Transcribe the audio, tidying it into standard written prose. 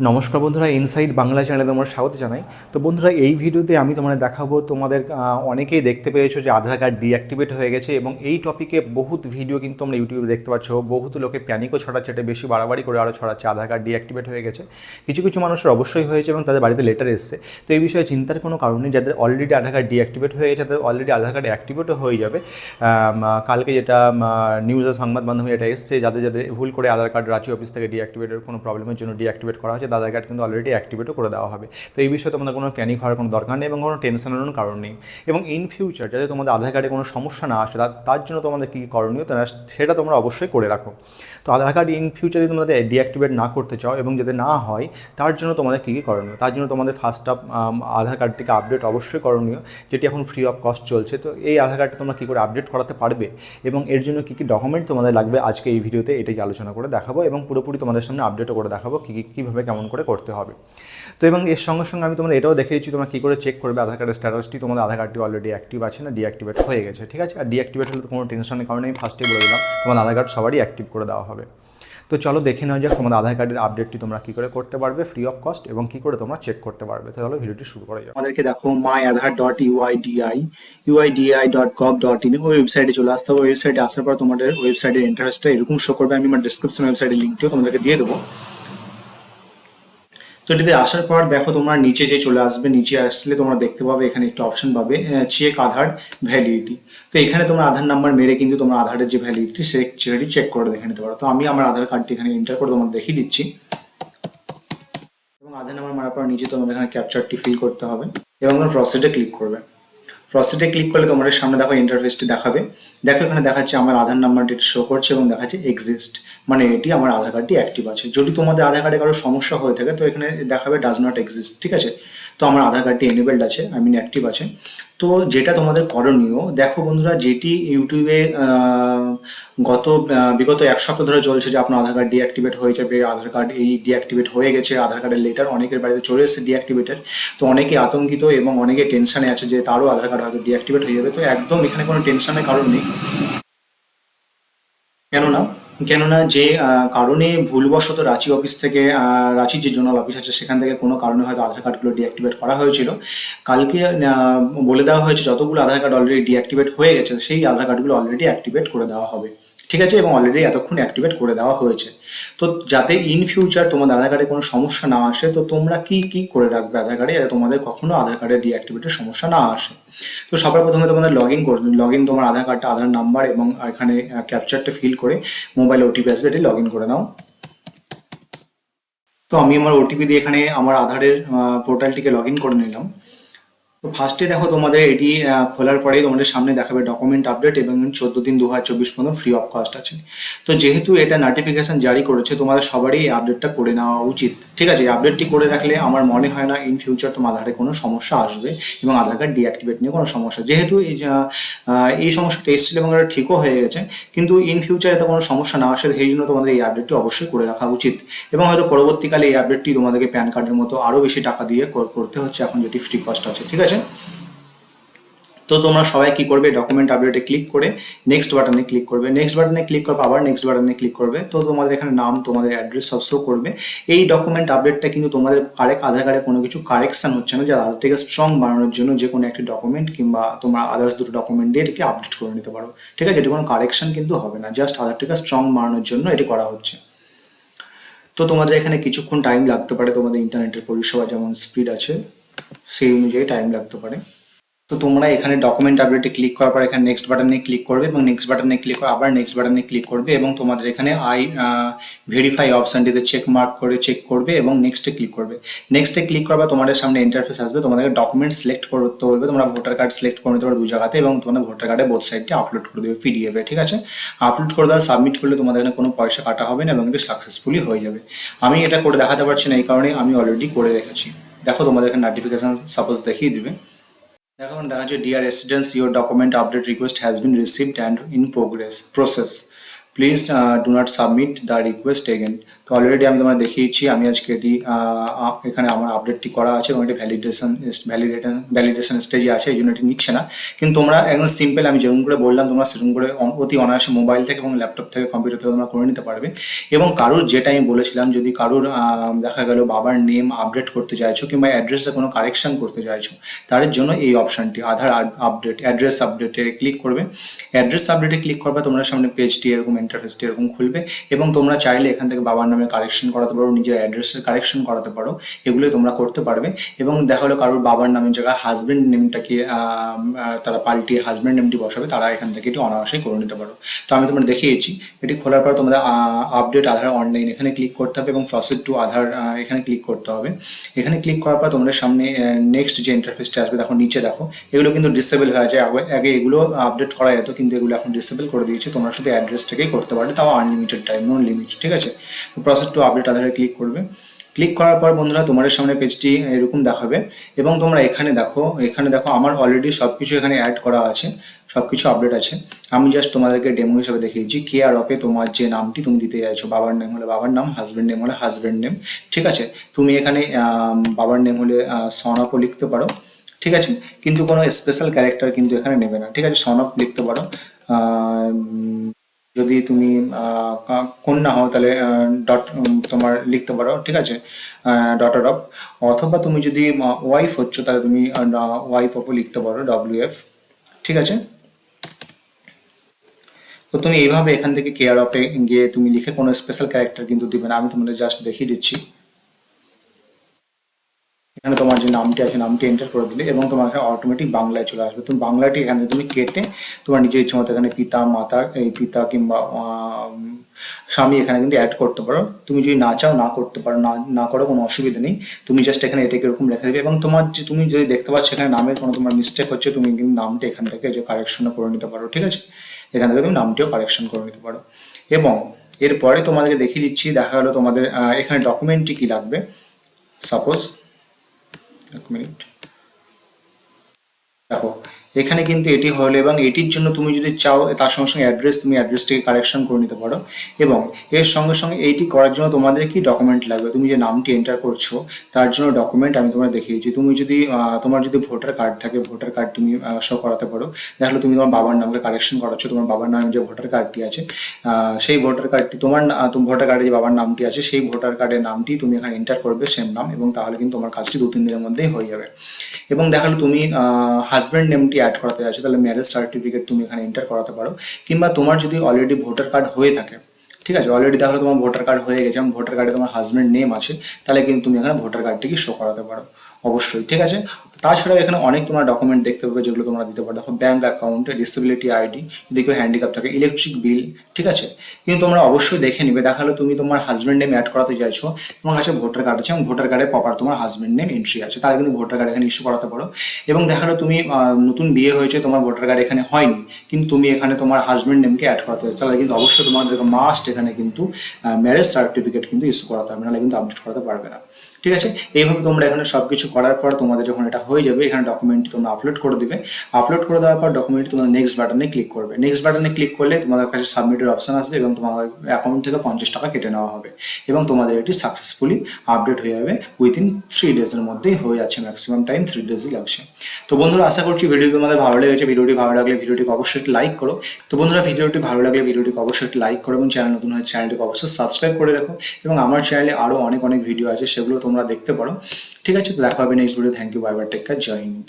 নমস্কার বন্ধুরা, ইনসাইড বাংলা চ্যানেলে তোমার স্বাগত জানাই। তো বন্ধুরা, এই ভিডিওতে আমি তোমাদের দেখাবো, তোমাদের অনেকেই দেখতে পেয়েছো যে আধার কার্ড ডিঅ্যাক্টিভেট হয়ে গেছে, এবং এই টপিকে বহুত ভিডিও কিন্তু তোমরা ইউটিউবে দেখতে পাচ্ছ। বহুত লোকে প্যানিকও ছড়াচ্ছে, এটা বেশি বাড়াবাড়ি করে আরও ছড়াচ্ছে আধার কার্ড ডিঅ্যাক্টিভেট হয়ে গেছে। কিছু কিছু মানুষের অবশ্যই হয়েছে এবং তাদের বাড়িতে লেটার এসছে। তো এই বিষয়ে চিন্তার কোনো কারণ নেই। যাদের অলরেডি আধার কার্ড ডিঅ্যাক্টিভেট হয়ে গেছে, তাদের অলরেডি আধার কার্ড অ্যাক্টিভেটও হয়ে যাবে। কালকে যেটা নিউজের সংবাদ মাধ্যমে এটা এসছে, যাদের যাদের ভুল করে আধার কার্ড রাঁচি অফিস থেকে ডিঅ্যাক্টিভেটের কোনো প্রবলেমের জন্য ডিঅ্যাক্টিভেট করা হয়েছে, আধার কার্ড কিন্তু অলরেডি অ্যাক্টিভেটও করে দেওয়া হবে। তো এই বিষয়ে তোমাদের কোনো প্যানিক হওয়ার কোনো দরকার নেই এবং কোনো টেনশনের কারণ নেই। এবং ইন ফিউচার যাতে তোমাদের আধার কার্ডে কোনো সমস্যা না আসে, তার জন্য তোমাদের কী করণীয় সেটা তোমরা অবশ্যই করে রাখো। তো আধার কার্ড ইন ফিউচারে তোমাদের ডিঅ্যাক্টিভেট না করতে চাও এবং যাতে না হয়, তার জন্য তোমাদের কী কী করণীয়, তার জন্য তোমাদের ফার্স্ট আপ আধার কার্ডটিকে আপডেট অবশ্যই করণীয়, যেটি এখন ফ্রি অফ কস্ট চলছে। তো এই আধার কার্ডটা তোমরা কী করে আপডেট করাতে পারবে এবং এর জন্য কী কী ডকুমেন্ট তোমাদের লাগবে, আজকে এই ভিডিওতে এটাই আলোচনা করে দেখাবো এবং পুরোপুরি তোমাদের সামনে আপডেটও করে দেখাবো কীভাবে কেমন করে করতে হবে। তো এবং এর সঙ্গে সঙ্গে আমি তোমাদের এটাও দেখিয়ে দিচ্ছি তোমরা কী করে চেক করবে আধার কার্ডের স্ট্যাটাসটি, তোমাদের আধার কার্ডটি অলরেডি অ্যাক্টিভ আছে না ডিঅ্যাক্টিভেট হয়ে গেছে। ঠিক আছে, আর ডিঅ্যাক্টিভেট হলে তো কোনো টেনশনের কারণে আমি ফার্স্টেই বলে দিলাম, তোমাদের আধার কার্ড সবারই অ্যাক্টিভ করে দেওয়া হবে। তো চলো দেখে নেওয়া যাক তোমাদের আধার কার্ডের আপডেটটি তোমরা কী করে করতে পারবে ফ্রি অফ কস্ট এবং কী করে তোমরা চেক করতে পারবে। তো চলো ভিডিওটি শুরু করা যাক। আমাদেরকে দেখো myAadhar.uidi.gov.in ওই ওয়েবসাইটে চলে আসতে হবে। ওয়েবসাইটে আসার পর তোমাদের ওয়েবসাইটের ইন্টারফেসটা এরকম শো করবে। আমি আমার ডিসক্রিপশন ওয়েবসাইটের লিঙ্কটিও তোমাদেরকে দিয়ে দেবো। তো এটিতে আসার পর দেখো তোমরা নিচে যে চলে আসবে, নিচে আসলে তোমরা দেখতে পাবে এখানে একটা অপশন পাবে চেক আধার ভ্যালিডিটি। তো এখানে তোমরা আধার নাম্বার মেরে কিন্তু তোমার আধারের যে ভ্যালিডিটি সেটি চেক করে দেখে নিতে পারো। তো আমি আমার আধার কার্ডটি এখানে এন্টার করে তোমার দেখিয়ে দিচ্ছি এবং আধার নাম্বার মারার পর নিচে তোমাদের এখানে ক্যাপচারটি ফিল করতে হবে এবং তোমরা প্রসিডে ক্লিক করবে। প্রসিডে ক্লিক করলে তোমাদের সামনে দেখো ইন্টারফেসটি দেখাবে। দেখো এখানে দেখাচ্ছে আমার আধার নাম্বারটি শো করছে এবং দেখাচ্ছে এক্সিস্ট, মানে এটি আমার আধার কার্ডটি অ্যাক্টিভ আছে। যদি তোমাদের আধার কার্ডে কারো সমস্যা হয়ে থাকে তো এখানে দেখাবে ডাজ নট এক্সিস্ট। ঠিক আছে, তো আমার আধার কার্ডটি এনেবেলড আছে, আই মিন অ্যাক্টিভ আছে। তো যেটা তোমাদের করণীয়, দেখো বন্ধুরা, যেটি ইউটিউবে বিগত এক সপ্তাহ ধরে চলছে যে আপনার আধার কার্ড ডিঅ্যাক্টিভেট হয়ে যাবে, আধার কার্ড এই ডিঅ্যাক্টিভেট হয়ে গেছে, আধার কার্ডের লেটার অনেকের বাড়িতে চলে এসেছে ডিঅ্যাক্টিভেটের। তো অনেকে আতঙ্কিত এবং অনেকে টেনশনে আছে যে তারও আধার কার্ড হয়তো ডিঅ্যাক্টিভেট হয়ে যাবে। তো একদম এখানে কোনো টেনশনের কারণ নেই। কেননা কেননা যে কারণে ভুলবশত রাঁচি অফিস থেকে রাঁচির যে জোনাল অফিস আছে সেখান থেকে কোনো কারণে হয়তো আধার কার্ডগুলো ডিঅ্যাক্টিভেট করা হয়েছিল, কালকে বলে দেওয়া হয়েছে যতগুলো আধার কার্ড অলরেডি ডিঅ্যাক্টিভেট হয়ে গেছে সেই আধার কার্ডগুলো অলরেডি অ্যাক্টিভেট করে দেওয়া হবে। ঠিক আছে, এবং অলরেডি এতক্ষণ অ্যাক্টিভেট করে দেওয়া হয়েছে। তো যাতে ইন ফিউচার তোমাদের আধার কার্ডে কোনো সমস্যা না আসে, তো তোমরা কি কি করে রাখবে আধার কার্ডে যাতে তোমাদের কখনো আধার কার্ডে ডিঅ্যাক্টিভেটের সমস্যা না আসে। তো সবার প্রথমে তোমাদের লগ ইন করবে। লগ ইন তোমার আধার কার্ডটা, আধার নাম্বার এবং এখানে ক্যাপচারটা ফিল করে মোবাইলে ওটিপি আসবে, এটি লগ ইন করে নাও। তো আমি আমার ওটিপি দিয়ে এখানে আমার আধারের পোর্টালটিকে লগ ইন করে নিলাম। তো ফার্স্টে দেখো তোমাদের এটি খোলার পরেই তোমাদের সামনে দেখাবে ডকুমেন্ট আপডেট এবং 14/3/2024 পর্যন্ত ফ্রি অফ কস্ট আছে। তো যেহেতু এটা নোটিফিকেশন জারি করেছে, তোমাদের সবারই এই আপডেটটা করে নেওয়া উচিত। ঠিক আছে, এই আপডেটটি করে রাখলে আমার মনে হয় না ইন ফিউচার তোমার আধারে কোনো সমস্যা আসবে এবং আধার কার্ড ডিঅ্যাক্টিভেট নিয়ে কোনো সমস্যা, যেহেতু এই সমস্যাটা এসেছিল এবং এটা ঠিকও হয়ে গেছে, কিন্তু ইন ফিউচার এতে কোনো সমস্যা না আসে সেই জন্য তোমাদের এই আপডেটটি অবশ্যই করে রাখা উচিত। এবং হয়তো পরবর্তীকালে এই আপডেটটি তোমাদেরকে প্যান কার্ডের মতো আরও বেশি টাকা দিয়ে করতে হচ্ছে এখন, যেটি ফ্রি কস্ট আছে। ঠিক আছে, তো তোমরা সবাই কি করবে, ডকুমেন্ট আপডেটে ক্লিক করে নেক্সট বাটনে ক্লিক করবে। নেক্সট বাটনে ক্লিক করবে, আবার নেক্সট বাটনে ক্লিক করবে। তো তোমাদের এখানে নাম, তোমাদের অ্যাড্রেস সব শো করবে। এই ডকুমেন্ট আপডেটটা কিন্তু তোমাদের আধার কার্ডে কোনো কিছু কারেকশন হচ্ছে না, যারা আধারটাকে স্ট্রং বানানোর জন্য যে কোনো একটি ডকুমেন্ট কিংবা তোমরা আদার্স দুটো ডকুমেন্ট দিয়ে এটাকে আপডেট করে নিতে পারো। ঠিক আছে, এটা কোনো কারেকশন কিন্তু হবে না, জাস্ট আধারটাকে স্ট্রং বানানোর জন্য এটি করা হচ্ছে। তো তোমাদের এখানে কিছুক্ষণ টাইম লাগতে পারে, তোমাদের ইন্টারনেটের পরিষেবা যেমন স্পিড আছে সেই অনুযায়ী টাইম লাগতে পারে। তো তোমরা এখানে ডকুমেন্ট আপডেটে ক্লিক করার পর এখানে নেক্সট বাটনে ক্লিক করবে এবং নেক্সট বাটনে ক্লিক করে আবার নেক্সট বাটনে ক্লিক করবে এবং তোমাদের এখানে ভেরিফাই অপশনটিতে চেক মার্ক করে চেক করবে এবং নেক্সটে ক্লিক করবে। নেক্সটে ক্লিক করবে, তোমাদের সামনে ইন্টারফেস আসবে, তোমাদেরকে ডকুমেন্ট সিলেক্ট করতে বলবে। তোমরা ভোটার কার্ড সিলেক্ট করে নিতে পারো দু জায়গাতে এবং তোমাদের ভোটার কার্ডে বোথ সাইডটি আপলোড করে দেবে পিডিএফ এ। ঠিক আছে, আপলোড করে দেওয়া, সাবমিট করলে তোমাদের এখানে কোনো পয়সা কাটা হবে না এবং এটি সাকসেসফুলি হয়ে যাবে। আমি এটা করে দেখাতে পারছি না, এই কারণে আমি অলরেডি করে রেখেছি। দেখো তোমাদের এখানে নোটিফিকেশন সাপোজ দেখিয়ে দিবে। এখন দেখা যাচ্ছে dear residents, your document update request has been received and in process. Please do not submit the request again. তো অলরেডি আমি তোমার দেখিয়েছি, আমি আজকে এটি এখানে আমার আপডেটটি করা আছে এবং এটি ভ্যালিডেশন স্টেজে আছে, এই জন্য এটি নিচ্ছে না। কিন্তু তোমরা একদম সিম্পল, আমি যেরকম করে বললাম তোমরা সেরকম করে অতি অনায়াসে মোবাইল থেকে এবং ল্যাপটপ থেকে কম্পিউটার থেকে তোমরা করে নিতে পারবে। এবং কারোর যেটা আমি বলেছিলাম, যদি কারোর দেখা গেল বাবার নেম আপডেট করতে চাইছো কিংবা অ্যাড্রেসে কোনো কারেকশন করতে চাইছো, তার জন্য এই অপশানটি আধার আপডেট, অ্যাড্রেস আপডেটে ক্লিক করবে। অ্যাড্রেস আপডেটে ক্লিক করবে, তোমরা সামনে পেজটি এরকম ইন্টারফেসটি এরকম খুলবে এবং তোমরা চাইলে এখান থেকে বাবার নামে কারেকশন করাতে পারো, নিজের অ্যাড্রেসের কারেকশন করাতে পারো, এগুলোই তোমরা করতে পারবে। এবং দেখা হলো কারোর বাবার নামের জায়গায় হাজব্যান্ড নেমটাকে তারা পাল্টিয়ে হাজব্যান্ড নেমটি বসাবে, তারা এখান থেকে এটি অনায়াসেই করে নিতে পারো। তো আমি তোমাদের দেখিয়েছি, এটি খোলার পর তোমাদের আপডেট আধার অনলাইন এখানে ক্লিক করতে হবে এবং প্রসিড টু আধার এখানে ক্লিক করতে হবে। এখানে ক্লিক করার পর তোমাদের সামনে নেক্সট যে ইন্টারফেসটা আসবে, দেখো নিচে দেখো এগুলো কিন্তু ডিসেবল হয়ে যায়। আগে এগুলো আপডেট করা যেত, কিন্তু এগুলো এখন ডিসেবল করে দিয়েছে। তোমরা শুধু অ্যাড্রেসটাকেই করতে পারবে, তাও আনলিমিটেড টাইম, নো লিমিট, ঠিক আছে। তো প্রসেস টু আপডেট আধারে ক্লিক করবে। ক্লিক করার পর বন্ধুরা তোমাদের সামনে পেজটি এরকম দেখাবে এবং তোমরা এখানে দেখো আমার অলরেডি সব কিছু এখানে অ্যাড করা আছে, সব কিছু আপডেট আছে। আমি জাস্ট তোমাদেরকে ডেমো হিসেবে দেখিয়েছি। কেয়ার অফে তোমার যে নামটি তুমি দিতে চাইছো, বাবার নেম হলে বাবার নাম, হাজব্যান্ড নেম হলে হাজব্যান্ড নেম, ঠিক আছে। তুমি এখানে বাবার নেম হলে সনপও লিখতে পারো, ঠিক আছে, কিন্তু কোনো স্পেশাল ক্যারেক্টার কিন্তু এখানে নেবে না, ঠিক আছে। সনপ লিখতে পারো। যদি তুমি কন্যা হও তাহলে ডট তোমার লিখতে পারো, ঠিক আছে, ডটার অফ। অথবা তুমি যদি ওয়াইফ হচ্ছ তাহলে তুমি ওয়াইফ অফও লিখতে পারো, WF, ঠিক আছে। তো তুমি এইভাবে এখান থেকে কেয়ার অফে গিয়ে তুমি লিখে কোনো স্পেশাল ক্যারেক্টার কিন্তু দিবে না, আমি তোমাদের জাস্ট দেখিয়ে দিচ্ছি। এখানে তোমার যে নামটি আছে নামটি এন্টার করে দিলে এবং তোমার এখানে অটোমেটিক বাংলায় চলে আসবে। তুমি বাংলাটি এখান থেকে তুমি কেটে তোমার নিজের ইচ্ছে মতো এখানে পিতা মাতা, এই পিতা কিংবা স্বামী এখানে কিন্তু অ্যাড করতে পারো। তুমি যদি না চাও না করতে পারো, না করো, কোনো অসুবিধা নেই। তুমি জাস্ট এখানে এটাকে এরকম রেখে দেবে এবং তোমার যে তুমি যদি দেখতে পাচ্ছ এখানে নামের কোনো তোমার মিস্টেক হচ্ছে, তুমি কিন্তু নামটা এখান থেকে যে কারেকশনও করে নিতে পারো, ঠিক আছে। এখান থেকে তুমি নামটিও কারেকশন করে নিতে পারো। এবং এরপরে তোমাদেরকে দেখিয়ে দিচ্ছি, দেখা গেলো তোমাদের এখানে ডকুমেন্টটি কি লাগবে। সাপোজ এক মিনিট, দেখো এখানে কিন্তু এটি হলো এবং এটির জন্য তুমি যদি চাও তার সঙ্গে সঙ্গে অ্যাড্রেস, তুমি অ্যাড্রেসটিকে কারেকশন করে নিতে পারো। এবং এর সঙ্গে সঙ্গে এইটি করার জন্য তোমাদের কি ডকুমেন্ট লাগবে, তুমি যে নামটি এন্টার করছো তার জন্য ডকুমেন্ট আমি তোমার দেখিয়েছি। তুমি যদি তোমার যদি ভোটার কার্ড থাকে, ভোটার কার্ড তুমি শো করাতে পারো। দেখলো তুমি তোমার বাবার নামকে কারেকশন করাচ্ছ, তোমার বাবার নামে যে ভোটার কার্ডটি আছে সেই ভোটার কার্ডটি তোমার ভোটার কার্ডে যে বাবার নামটি আছে সেই ভোটার কার্ডের নামটি তুমি এখানে এন্টার করবে, সেম নাম, এবং তাহলে কিন্তু তোমার কাজটি 2-3 দিনের মধ্যেই হয়ে যাবে। এবং দেখালো তুমি হাজব্যান্ড নেমটি অ্যাড করাতে যাচ্ছ, তাহলে ম্যারেজ সার্টিফিকেট তুমি এখানে এন্টার করাতে পারো। কিংবা তোমার যদি অলরেডি ভোটার কার্ড হয়ে থাকে, ঠিক আছে, অলরেডি তাহলে তোমার ভোটার কার্ড হয়ে গেছে এবং ভোটার কার্ডে তোমার হাজব্যান্ড নেম আছে, তাহলে কিন্তু তুমি এখানে ভোটার কার্ডটিকে শো করাতে পারো অবশ্যই, ঠিক আছে। তাছাড়াও এখানে অনেক তোমার ডকুমেন্ট দেখতে পাবে যেগুলো তোমরা দিতে পারো। দেখো ব্যাঙ্ক অ্যাকাউন্ট, ডিসেবিলিটি আইডি, যদি কেউ হ্যান্ডিক্যাপ থাকে, ইলেকট্রিক বিল, ঠিক আছে। কিন্তু তোমরা অবশ্যই দেখে নিবে, দেখালো তুমি তোমার হাজব্যান্ড নেম অ্যাড করাতে চাইছো, তোমার কাছে ভোটার কার্ড আছে এবং ভোটার কার্ডে প্রপার তোমার হাজব্যান্ড নেম এন্ট্রি আছে, তাহলে কিন্তু ভোটার কার্ড এখানে ইস্যু করাতে পারো। এবং দেখালো তুমি নতুন বিয়ে হয়েছে, তোমার ভোটার কার্ড এখানে হয়নি, কিন্তু তুমি এখানে তোমার হাজব্যান্ড নেমকে অ্যাড করাতে চাইছো, তাহলে কিন্তু অবশ্যই তোমাদের মাস্ট এখানে কিন্তু ম্যারেজ সার্টিফিকেট কিন্তু ইস্যু করাতে হবে, নাহলে কিন্তু আপডেট করাতে পারবে না, ঠিক আছে। এইভাবে তোমরা এখানে সব কিছু করার পর তোমাদের যখন এটা হয়ে যাবে, এখানে ডকুমেন্টটি তোমরা আপলোড করে দিবে। আপলোড করে দেওয়ার পর ডকুমেন্টটি তোমরা নেক্সট বাটনে ক্লিক করবে। নেক্সট বাটনে ক্লিক করলে তোমাদের কাছে সাবমিটের অপশন আসবে এবং তোমার অ্যাকাউন্ট থেকে 50 টাকা কেটে নেওয়া হবে এবং তোমাদের এটি সাকসেসফুলি আপডেট হয়ে যাবে উইদিন 3 ডেজের মধ্যেই হয়ে যাচ্ছে, ম্যাক্সিমাম টাইম 3 ডেজই লাগছে। তো বন্ধুরা আশা করছি ভিডিওটি তোমাদের ভালো লেগেছে। ভিডিওটি ভালো লাগলে ভিডিওটিকে অবশ্যই একটি লাইক করো। তো বন্ধুরা ভিডিওটি ভালো লাগলে ভিডিওটিকে অবশ্যই একটি লাইক করো এবং চ্যানেল নতুন হয়ে চ্যানেলটিকে অবশ্যই সাবস্ক্রাইব করে রাখো। এবং আমার চ্যানেলে আরও অনেক ভিডিও আছে, সেগুলো তোমরা দেখতে পারো, ঠিক আছে। তো দেখা হবে next video. Thank you, bye bye, take care, Jai Hind.